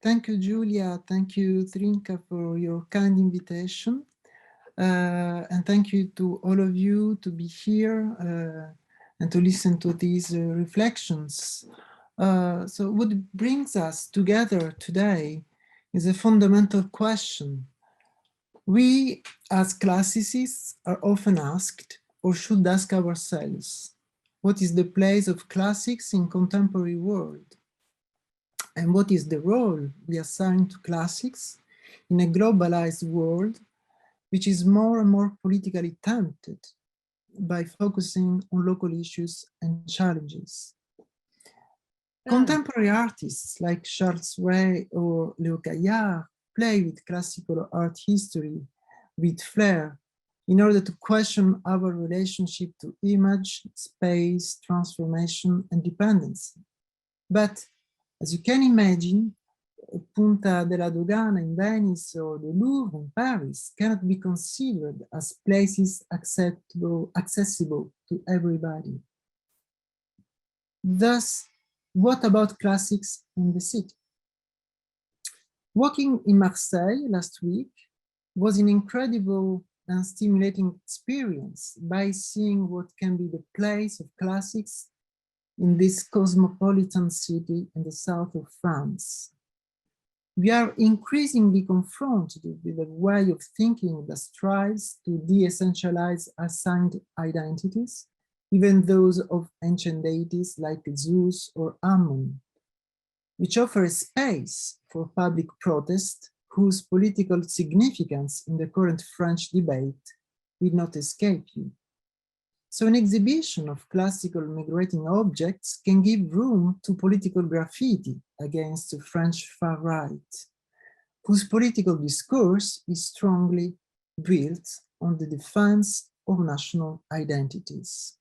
Thank you, Giulia. Thank you, Trinka, for your kind invitation. And thank you to all of you to be here and to listen to these reflections. So what brings us together today is a fundamental question. We, as classicists, are often asked, or should ask ourselves, what is the place of classics in contemporary world? And what is the role we assign to classics in a globalized world which is more and more politically tempted by focusing on local issues and challenges? Contemporary artists like Charles Ray or Léo Caillard play with classical art history with flair in order to question our relationship to image, space, transformation, and dependency. But as you can imagine, Punta della Dogana in Venice or the Louvre in Paris cannot be considered as places accessible to everybody. Thus, what about classics in the city? Walking in Marseille last week was an incredible and stimulating experience by seeing what can be the place of classics in this cosmopolitan city in the south of France. We are increasingly confronted with a way of thinking that strives to de-essentialize assigned identities, even those of ancient deities like Zeus or Ammon, which offer a space for public protest whose political significance in the current French debate will not escape you. So an exhibition of classical migrating objects can give room to political graffiti against the French far right, whose political discourse is strongly built on the defense of national identities.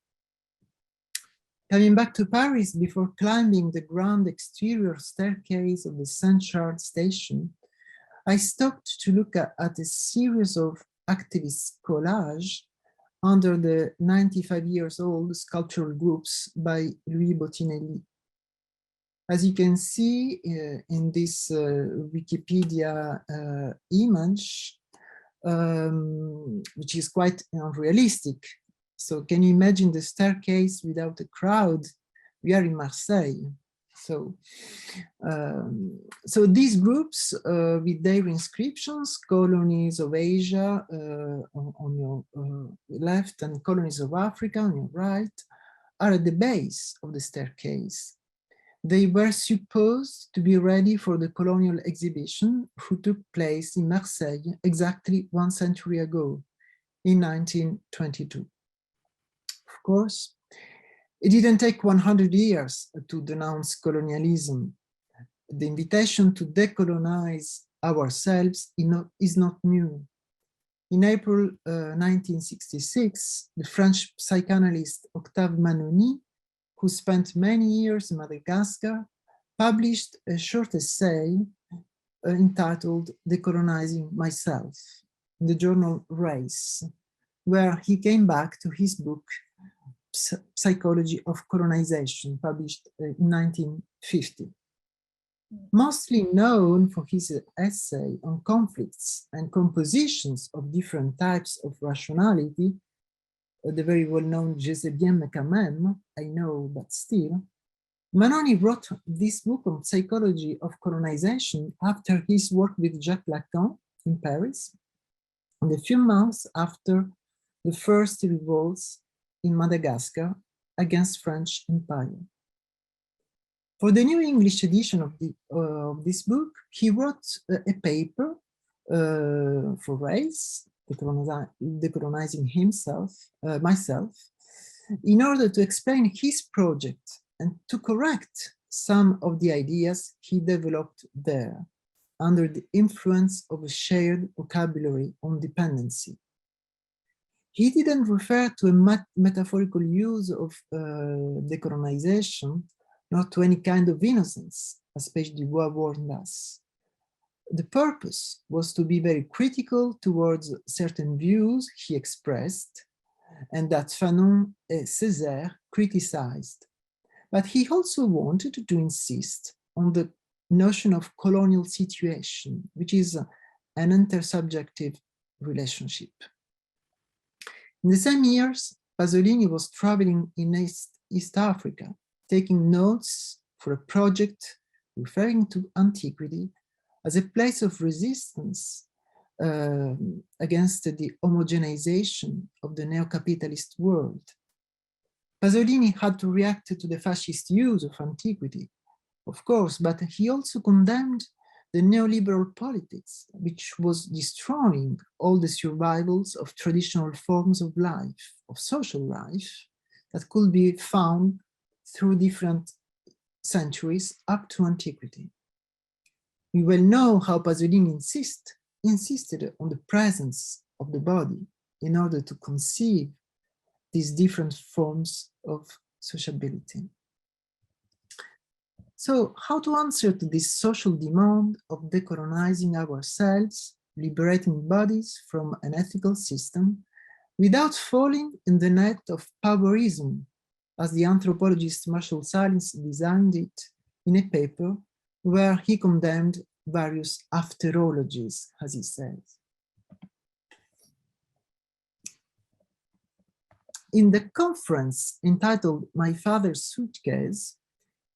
Coming back to Paris, before climbing the grand exterior staircase of the Saint-Charles station, I stopped to look at a series of activist collages under the 95-year-old sculptural groups by Louis Bottinelli. As you can see in this Wikipedia image, which is quite unrealistic. So can you imagine the staircase without a crowd? We are in Marseille. So these groups with their inscriptions, colonies of Asia on your left and colonies of Africa on your right, are at the base of the staircase. They were supposed to be ready for the colonial exhibition who took place in Marseille exactly 1 century ago, in 1922. Of course, it didn't take 100 years to denounce colonialism. The invitation to decolonize ourselves is not new. In April 1966, the French psychanalyst Octave Manoni, who spent many years in Madagascar, published a short essay entitled Decolonizing Myself in the journal Race, where he came back to his book Psychology of Colonization, published in 1950. Mostly known for his essay on conflicts and compositions of different types of rationality, the very well-known Je sais bien mais quand même, I know, but still, Manoni wrote this book on psychology of colonization after his work with Jacques Lacan in Paris, and a few months after the first revolts in Madagascar against French Empire. For the new English edition of this book, he wrote a paper for Race, Decolonizing myself, in order to explain his project and to correct some of the ideas he developed there under the influence of a shared vocabulary on dependency. He didn't refer to a metaphorical use of decolonization, not to any kind of innocence, as Page Dubois warned us. The purpose was to be very critical towards certain views he expressed and that Fanon and Césaire criticized. But he also wanted to insist on the notion of colonial situation, which is an intersubjective relationship. In the same years, Pasolini was traveling in East Africa, taking notes for a project referring to antiquity as a place of resistance against the homogenization of the neo-capitalist world. Pasolini had to react to the fascist use of antiquity, of course, but he also condemned the neoliberal politics, which was destroying all the survivals of traditional forms of life, of social life, that could be found through different centuries up to antiquity. We well know how Pasolini insisted on the presence of the body in order to conceive these different forms of sociability. So how to answer to this social demand of decolonizing ourselves, liberating bodies from an ethical system, without falling in the net of powerism, as the anthropologist Marshall Sahlins designed it in a paper where he condemned various afterologies, as he says. In the conference entitled My Father's Suitcase,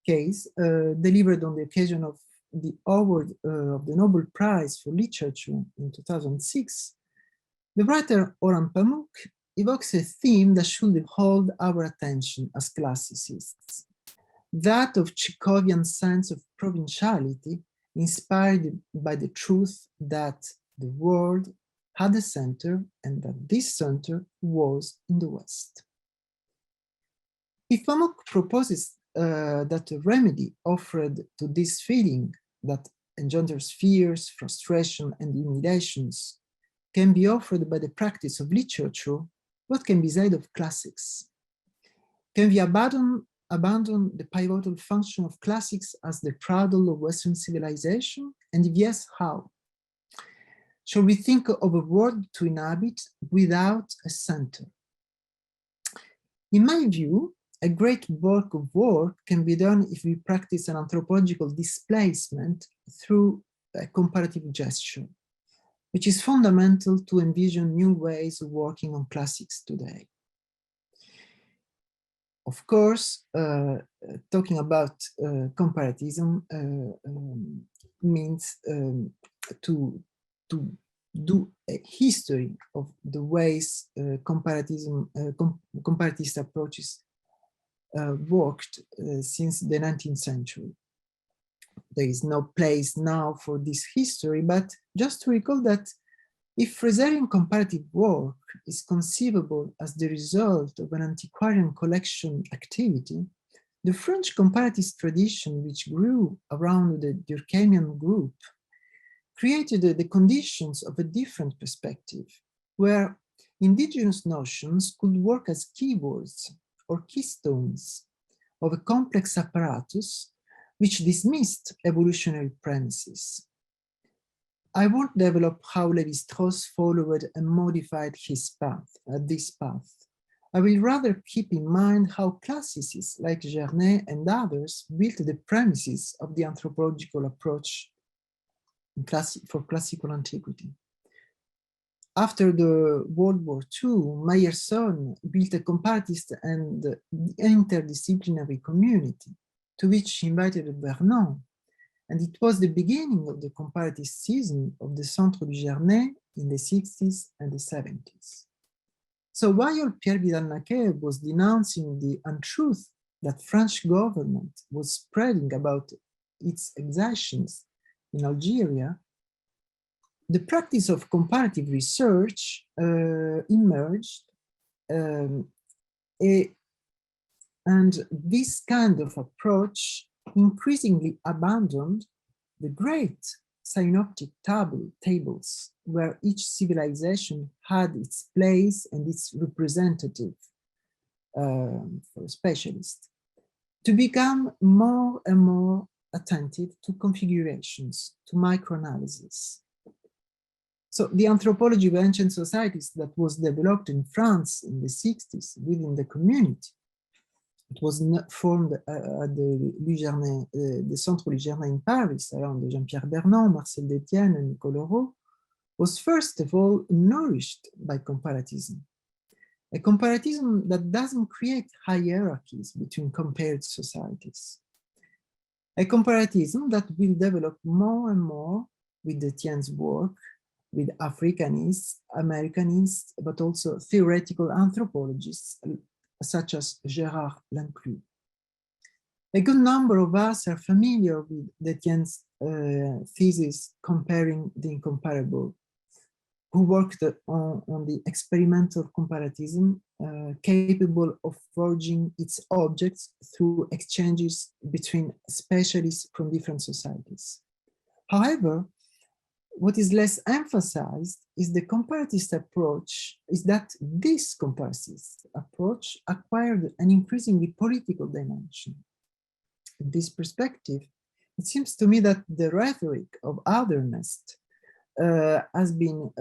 delivered on the occasion of the award of the Nobel Prize for Literature in 2006, the writer Orhan Pamuk evokes a theme that should hold our attention as classicists, that of Chekhovian sense of provinciality inspired by the truth that the world had a center and that this center was in the West. If Pamuk proposes that a remedy offered to this feeling that engenders fears, frustration, and humiliations can be offered by the practice of literature, what can be said of classics? Can we abandon the pivotal function of classics as the cradle of Western civilization? And if yes, how? Shall we think of a world to inhabit without a center? In my view, a great bulk of work can be done if we practice an anthropological displacement through a comparative gesture, which is fundamental to envision new ways of working on classics today. Of course, talking about comparatism means to do a history of the ways comparatist approaches worked since the 19th century. There is no place now for this history, but just to recall that if Frazerian comparative work is conceivable as the result of an antiquarian collection activity, the French comparatist tradition, which grew around the Durkheimian group, created the conditions of a different perspective, where indigenous notions could work as keywords or keystones of a complex apparatus which dismissed evolutionary premises. I won't develop how Lévi-Strauss followed and modified his path, this path. I will rather keep in mind how classicists like Gernet and others built the premises of the anthropological approach for classical antiquity. After the World War II, Meyerson built a comparatist and interdisciplinary community to which he invited Vernon, and it was the beginning of the comparatist season of the Centre du Gernet in the 60s and the 70s. So while Pierre Vidal-Naquet was denouncing the untruth that French government was spreading about its exactions in Algeria, the practice of comparative research emerged, and this kind of approach increasingly abandoned the great synoptic tables where each civilization had its place and its representative for a specialist, to become more and more attentive to configurations, to microanalysis. So the anthropology of ancient societies that was developed in France in the 60s within the community It was formed at the Centre Lugernet in Paris, around Jean-Pierre Bernon, Marcel Détienne, and Nicole Leroux, was first of all nourished by comparatism. A comparatism that doesn't create hierarchies between compared societies. A comparatism that will develop more and more with Détienne's work, with Africanists, Americanists, but also theoretical anthropologists such as Gérard Lanclus. A good number of us are familiar with Détienne's thesis comparing the incomparable, who worked on the experimental comparatism capable of forging its objects through exchanges between specialists from different societies. However, what is less emphasized is the comparatist approach, is that this comparatist approach acquired an increasingly political dimension. In this perspective, it seems to me that the rhetoric of otherness has been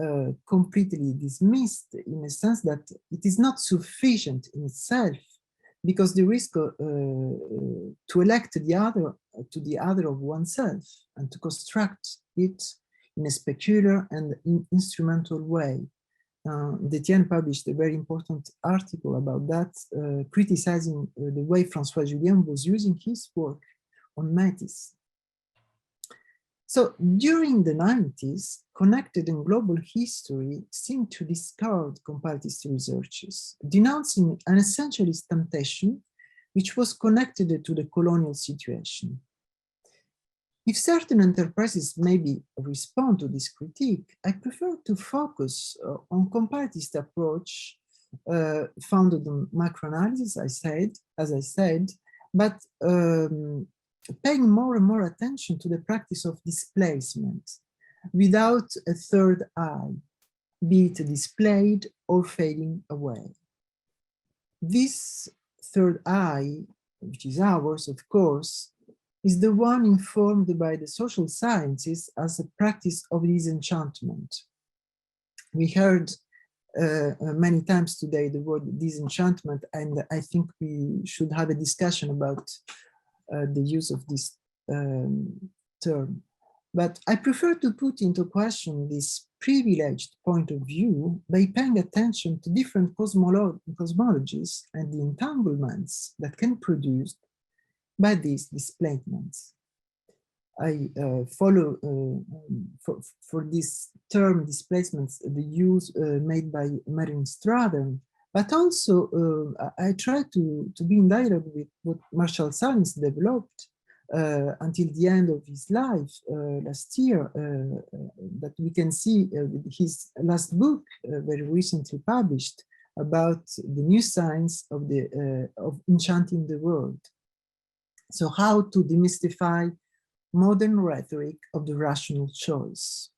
completely dismissed, in a sense that it is not sufficient in itself, because the risk to elect the other of oneself and to construct it in a specular and instrumental way. Détienne published a very important article about that, criticizing the way François Julien was using his work on Métis. So during the 90s, connected and global history seemed to discard comparatist researches, denouncing an essentialist temptation which was connected to the colonial situation. If certain enterprises maybe respond to this critique, I prefer to focus on comparatist approach founded on macroanalysis, as I said, but paying more and more attention to the practice of displacement without a third eye, be it displayed or fading away. This third eye, which is ours, of course, is the one informed by the social sciences as a practice of disenchantment. We heard many times today the word disenchantment, and I think we should have a discussion about the use of this term. But I prefer to put into question this privileged point of view by paying attention to different cosmologies and the entanglements that can be produced by these displacements. I follow for this term displacements the use made by Marin Strathern, but also I try to be in dialogue with what Marshall Salins developed until the end of his life last year, that we can see with his last book, very recently published, about the new science of enchanting the world. So how to demystify modern rhetoric of the rational choice.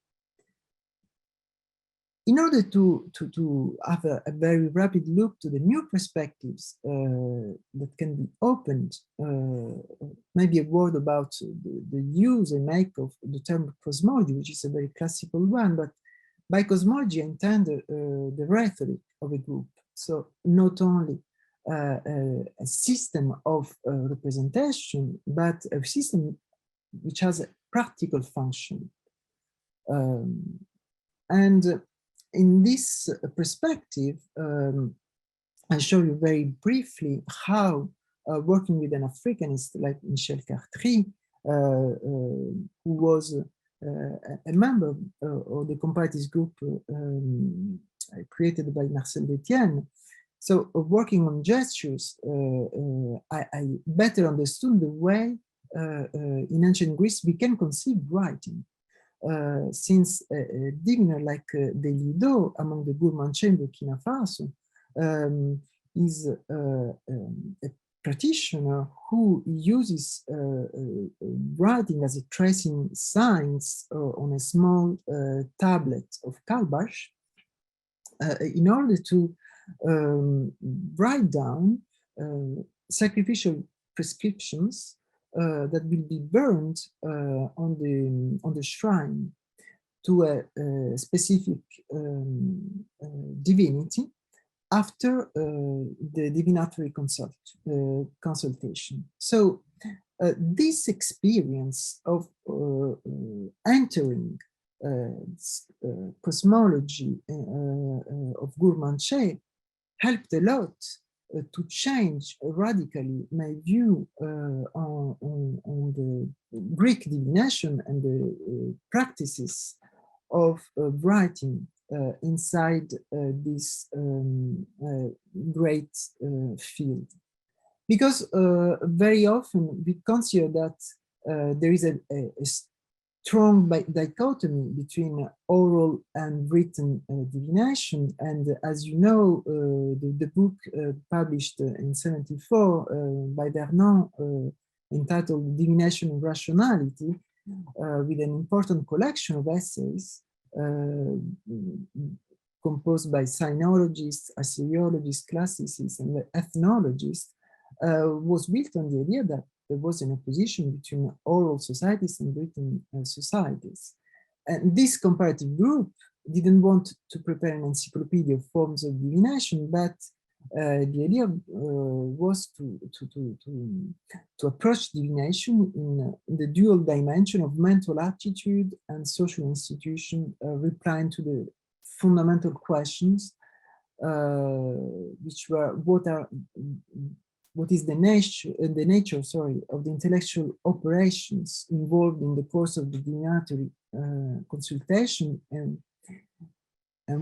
In order to have a very rapid look to the new perspectives that can be opened, maybe a word about the use I make of the term cosmology, which is a very classical one, but by cosmology I intend the rhetoric of a group. So not only a system of representation, but a system which has a practical function. And in this perspective, I show you very briefly how working with an Africanist like Michel Cartry, who was a member of the comparative group created by Marcel Détienne. So working on gestures, I better understood the way in ancient Greece we can conceive writing. Since a diviner like Delido among the Gourmanche in Burkina Faso is a practitioner who uses writing as a tracing signs on a small tablet of calabash in order to write down sacrificial prescriptions that will be burned on the shrine to a specific divinity after the divinatory consultation. So this experience of entering cosmology of Gurmanche helped a lot to change radically my view on the Greek divination and the practices of writing inside this great field. Because very often we consider that there is a strong dichotomy between oral and written divination. And as you know, the book published in '74 by Vernon, entitled Divination and Rationality, with an important collection of essays composed by sinologists, Assyriologists, classicists, and ethnologists, was built on the idea that there was an opposition between oral societies and written societies. And this comparative group didn't want to prepare an encyclopedia of forms of divination, but the idea was to approach divination in the dual dimension of mental attitude and social institution, replying to the fundamental questions, which were what is the nature of the intellectual operations involved in the course of the divinatory consultation, and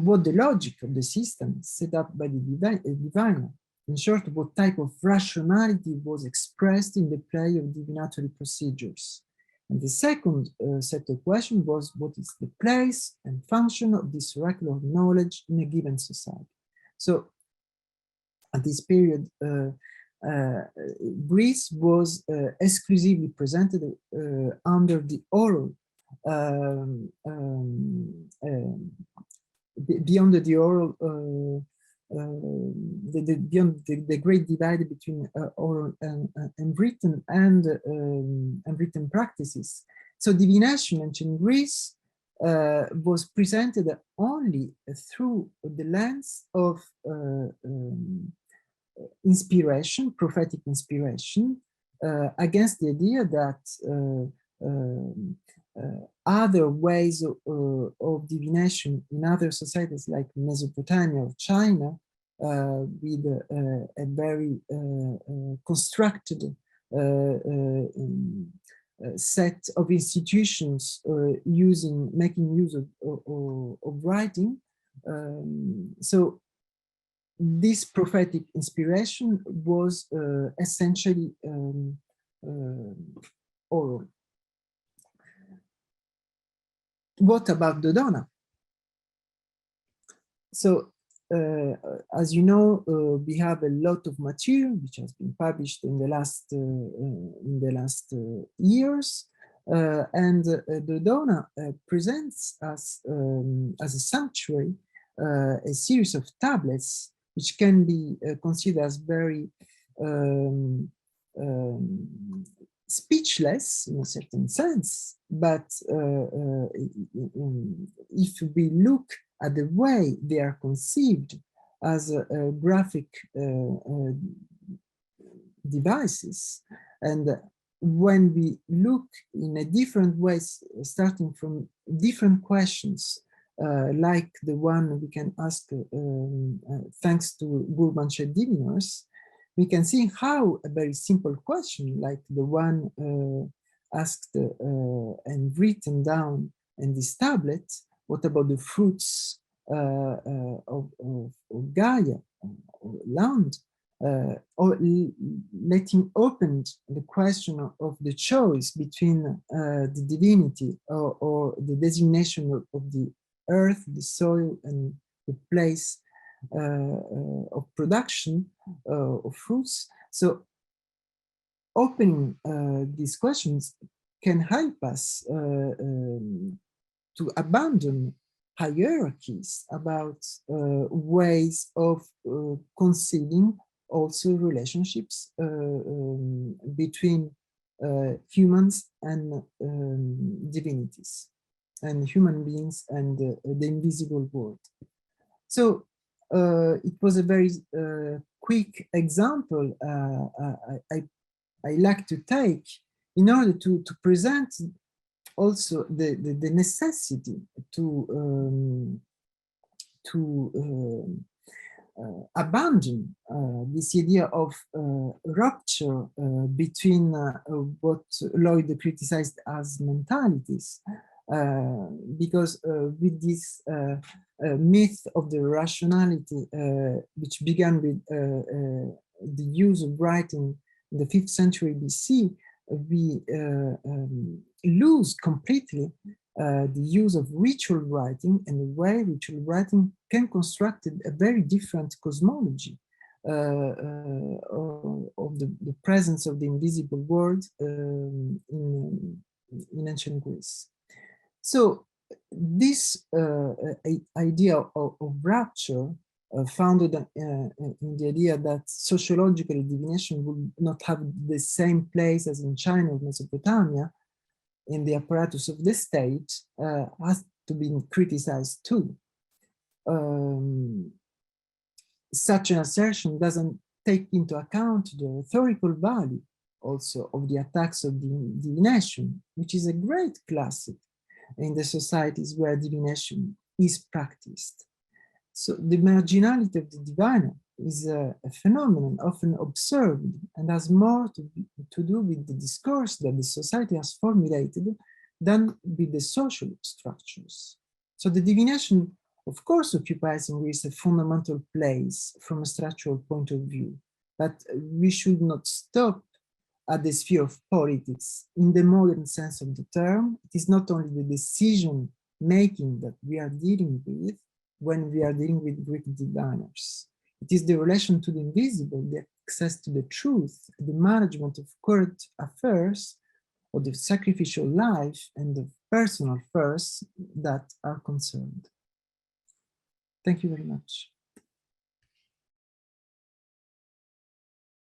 what the logic of the system set up by the diviner. In short, what type of rationality was expressed in the play of divinatory procedures. And the second set of questions was, what is the place and function of this oracular knowledge in a given society? So at this period, Greece was exclusively presented under the oral, beyond the oral, beyond the great divide between oral and written and written practices. So divination in Greece was presented only through the lens of inspiration, prophetic inspiration, against the idea that other ways of divination in other societies like Mesopotamia or China, with a very constructed set of institutions making use of writing. So this prophetic inspiration was essentially oral. What about Dodona? So, as you know, we have a lot of material which has been published in the last years, and Dodona presents us as a sanctuary a series of tablets which can be considered as very speechless in a certain sense, but if we look at the way they are conceived as graphic devices, and when we look in a different ways, starting from different questions, like the one we can ask thanks to Gurmanche diviners, we can see how a very simple question, like the one asked and written down in this tablet, what about the fruits of Gaia, or land, or letting open the question of the choice between the divinity or the designation of the earth, the soil, and the place of production of fruits. So opening these questions can help us to abandon hierarchies about ways of conceiving also relationships between humans and divinities, and human beings and the invisible world. So It was a very quick example I like to take in order to present also the necessity to abandon this idea of rupture between what Lloyd criticized as mentalities, because with this myth of the rationality, which began with the use of writing in the 5th century BC, we lose completely the use of ritual writing and the way ritual writing can construct a very different cosmology of the presence of the invisible world in ancient Greece. So this idea of rapture founded in the idea that sociological divination would not have the same place as in China or Mesopotamia in the apparatus of the state has to be criticized too. Such an assertion doesn't take into account the rhetorical value also of the attacks of divination, which is a great classic in the societies where divination is practiced. So the marginality of the diviner is a phenomenon often observed and has more to do with the discourse that the society has formulated than with the social structures. So the divination, of course, occupies in Greece a fundamental place from a structural point of view, but we should not stop at the sphere of politics. In the modern sense of the term, it is not only the decision making that we are dealing with when we are dealing with Greek diviners. It is the relation to the invisible, the access to the truth, the management of current affairs, or the sacrificial life and the personal affairs that are concerned. Thank you very much.